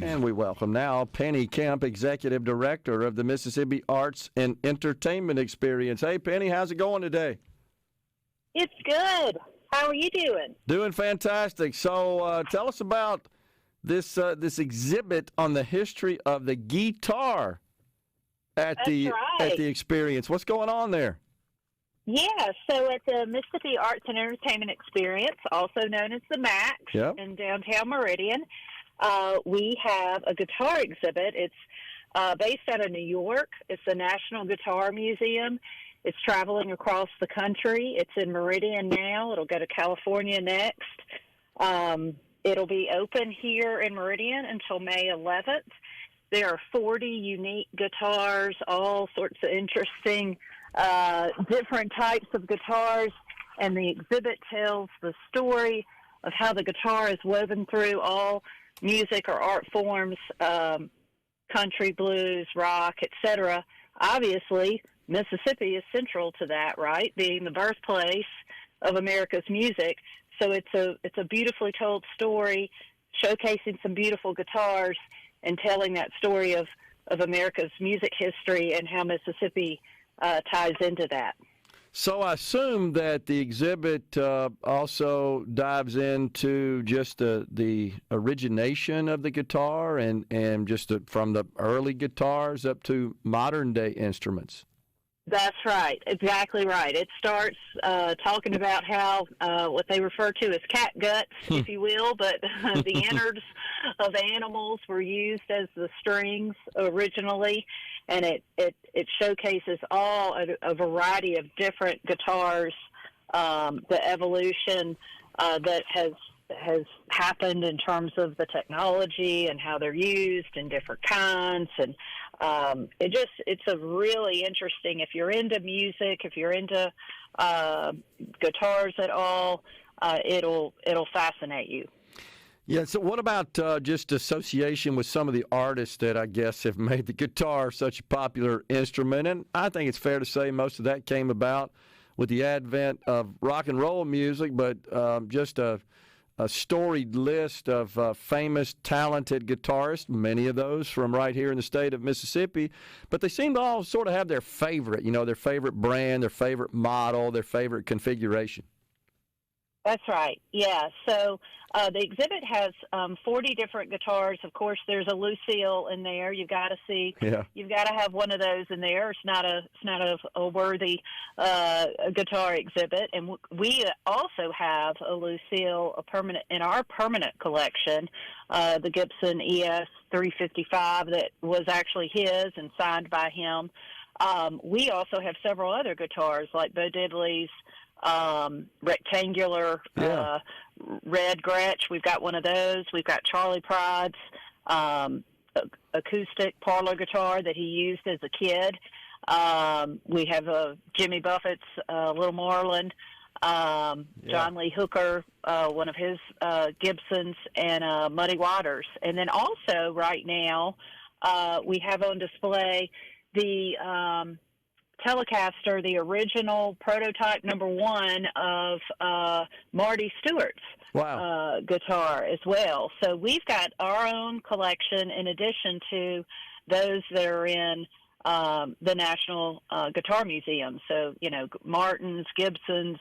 And we welcome now Penny Kemp, Executive Director of the Mississippi Arts and Entertainment Experience. Hey, Penny, how's it going today? It's good. How are you doing? Doing fantastic. So tell us about this exhibit on the history of the guitar at the experience. What's going on there? Yeah, so at the Mississippi Arts and Entertainment Experience, also known as the MAX, in downtown Meridian, we have a guitar exhibit. It's based out of New York. It's the National Guitar Museum. It's traveling across the country. It's in Meridian now. It'll go to California next. It'll be open here in Meridian until May 11th. There are 40 unique guitars, all sorts of interesting different types of guitars, and the exhibit tells the story of how the guitar is woven through all music or art forms, country, blues, rock, etc. Obviously, Mississippi is central to that, right? Being the birthplace of America's music. So it's a beautifully told story, showcasing some beautiful guitars and telling that story of America's music history and how Mississippi ties into that. So I assume that the exhibit also dives into just the origination of the guitar and just from the early guitars up to modern-day instruments. That's right. Exactly right. It starts talking about how what they refer to as cat guts, if you will, but the innards of animals were used as the strings originally, and it showcases a variety of different guitars, the evolution that has happened in terms of the technology and how they're used in different kinds, and it's a really interesting, if you're into music, if you're into guitars at all, it'll fascinate you. Yeah, so what about just association with some of the artists that I guess have made the guitar such a popular instrument? And I think it's fair to say most of that came about with the advent of rock and roll music, but just a storied list of famous, talented guitarists, many of those from right here in the state of Mississippi, but they seem to all sort of have their favorite, their favorite brand, their favorite model, their favorite configuration. That's right. Yeah. So the exhibit has 40 different guitars. Of course, there's a Lucille in there. You've got to see. Yeah. You've got to have one of those in there. It's not a worthy guitar exhibit. And we also have a Lucille in our permanent collection, the Gibson ES 355 that was actually his and signed by him. We also have several other guitars like Bo Diddley's rectangular red Gretsch. We've got one of those. We've got Charlie Pride's acoustic parlor guitar that he used as a kid. We have Jimmy Buffett's Little Marlin, John Lee Hooker, one of his Gibsons, and Muddy Waters. And then also right now we have on display the Telecaster, the original prototype #1 of Marty Stewart's guitar as well. So we've got our own collection in addition to those that are in the National Guitar Museum. So, Martins, Gibsons,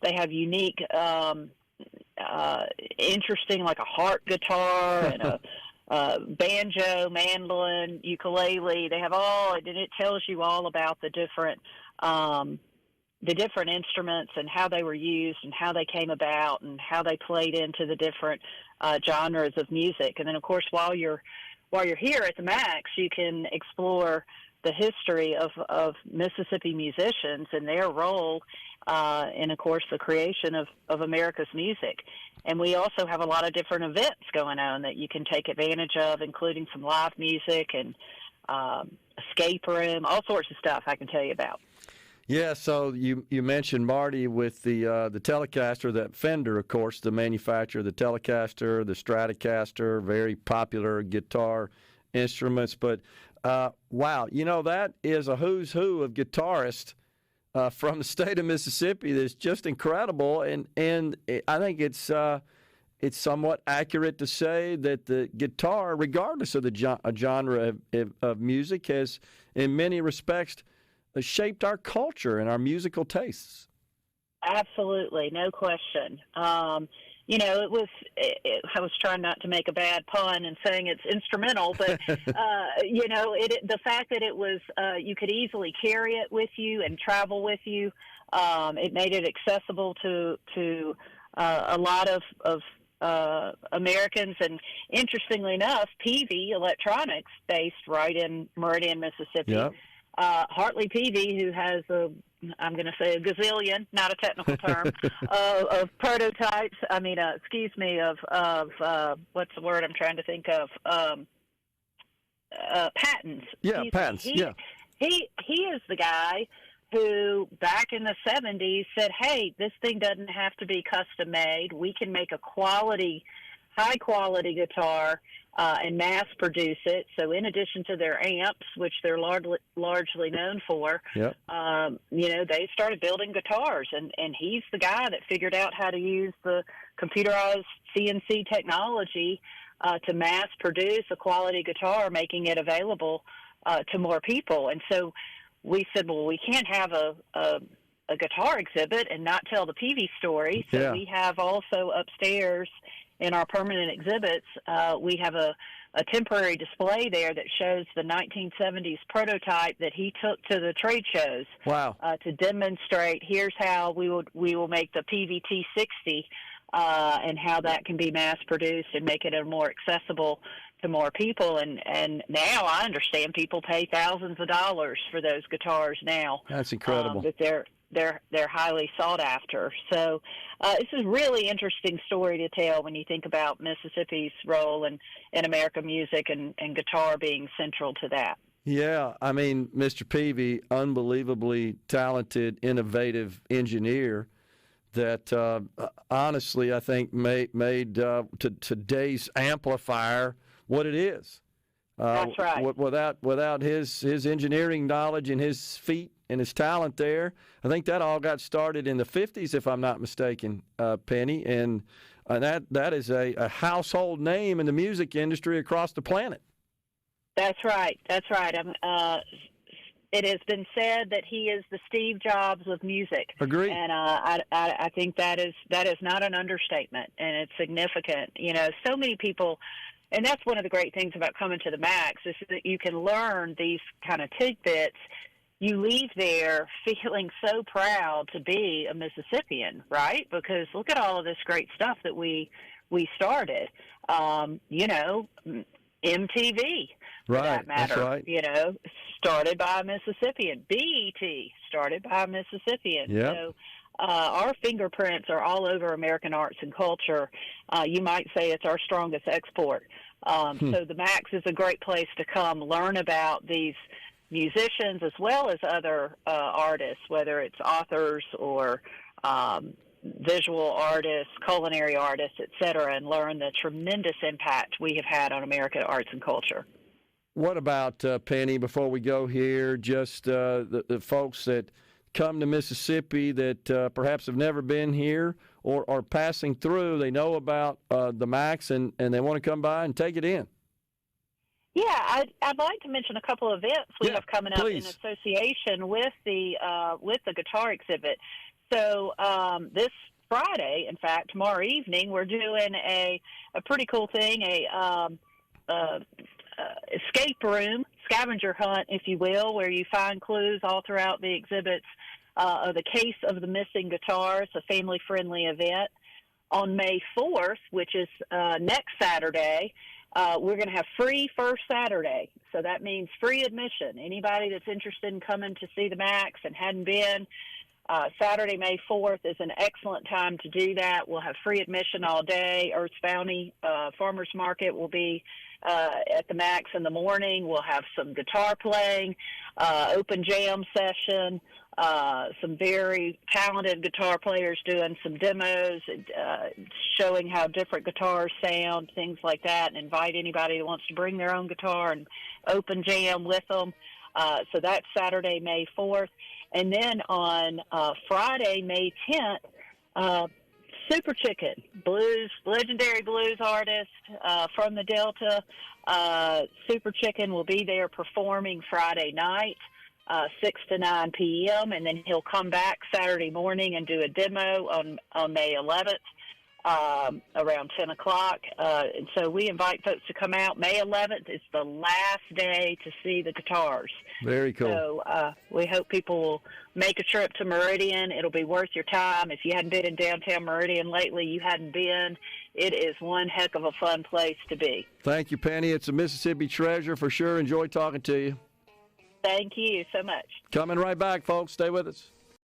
they have unique, interesting, like a harp guitar and a banjo, mandolin, ukulele. They have all, and it tells you all about the different instruments and how they were used and how they came about and how they played into the different genres of music. And then, of course, while you're here at the MAX, you can explore the history of Mississippi musicians and their role in, of course, the creation of America's music. And we also have a lot of different events going on that you can take advantage of, including some live music and escape room, all sorts of stuff I can tell you about. Yeah, so you mentioned Marty with the Telecaster, that Fender, of course, the manufacturer of the Telecaster, the Stratocaster, very popular guitar instruments. But, wow, that is a who's who of guitarists from the state of Mississippi that's just incredible. And I think it's it's somewhat accurate to say that the guitar, regardless of the genre of music, has, in many respects, shaped our culture and our musical tastes. Absolutely, no question. I was trying not to make a bad pun and saying it's instrumental, but, the fact that it was, you could easily carry it with you and travel with you, it made it accessible to a lot of Americans. And interestingly enough, Peavey Electronics, based right in Meridian, Mississippi, Yep. Hartley Peavey, who has I'm going to say a gazillion, not a technical term, of prototypes. Of what's the word I'm trying to think of? Patents. Yeah, patents. He is the guy who back in the 70s said, hey, this thing doesn't have to be custom made. We can make a high quality guitar and mass produce it. So in addition to their amps, which they're largely known for, yep. They started building guitars, and he's the guy that figured out how to use the computerized CNC technology to mass produce a quality guitar, making it available to more people. And so we said, well, we can't have a guitar exhibit and not tell the Peavey story. So we have also upstairs in our permanent exhibits, we have a temporary display there that shows the 1970s prototype that he took to the trade shows. Wow. To demonstrate, here's how we will make the PVT 60 and how that can be mass produced and make it more accessible to more people. And now I understand people pay thousands of dollars for those guitars now. That's incredible. That they're highly sought after. So it's a really interesting story to tell when you think about Mississippi's role in American music and guitar being central to that. Yeah, I mean, Mr. Peavey, unbelievably talented, innovative engineer that honestly I think made today's amplifier what it is. That's right. Without his engineering knowledge and his feet and his talent there, I think that all got started in the 50s, if I'm not mistaken, Penny, and that is a household name in the music industry across the planet. That's right. That's right. It has been said that he is the Steve Jobs of music. Agreed. And I think that is not an understatement, and it's significant. So many people. And that's one of the great things about coming to the Max is that you can learn these kind of tidbits. You leave there feeling so proud to be a Mississippian, right? Because look at all of this great stuff that we started. MTV, for that matter. That's right. Started by a Mississippian. BET, started by a Mississippian. Yep. So our fingerprints are all over American arts and culture. You might say it's our strongest export. So the Max is a great place to come learn about these musicians as well as other artists, whether it's authors or visual artists, culinary artists, et cetera, and learn the tremendous impact we have had on American arts and culture. What about, Penny, before we go here, just the folks that come to Mississippi that perhaps have never been here or are passing through, they know about the Max and they want to come by and take it in? Yeah, I'd like to mention a couple of events we have coming up in association with the guitar exhibit. So this Friday, in fact, tomorrow evening, we're doing a pretty cool thing, escape room, scavenger hunt, if you will, where you find clues all throughout the exhibits of the case of the missing guitar. It's a family-friendly event. On May 4th, which is next Saturday, we're going to have free First Saturday. So that means free admission. Anybody that's interested in coming to see the Max and hadn't been, Saturday, May 4th is an excellent time to do that. We'll have free admission all day. Earth's Bounty Farmers Market will be at the Max in the morning. We'll have some guitar playing, open jam session, some very talented guitar players doing some demos, showing how different guitars sound, things like that, and invite anybody that wants to bring their own guitar and open jam with them. So that's Saturday, May 4th. And then on Friday, May 10th, Super Chicken, legendary blues artist from the Delta. Super Chicken will be there performing Friday night, 6 to 9 p.m., and then he'll come back Saturday morning and do a demo on May 11th. Around 10 o'clock. And so we invite folks to come out. May 11th is the last day to see the guitars. Very cool. So we hope people will make a trip to Meridian. It'll be worth your time. If you hadn't been in downtown Meridian lately, you hadn't been. It is one heck of a fun place to be. Thank you, Penny. It's a Mississippi treasure for sure. Enjoy talking to you. Thank you so much. Coming right back, folks. Stay with us.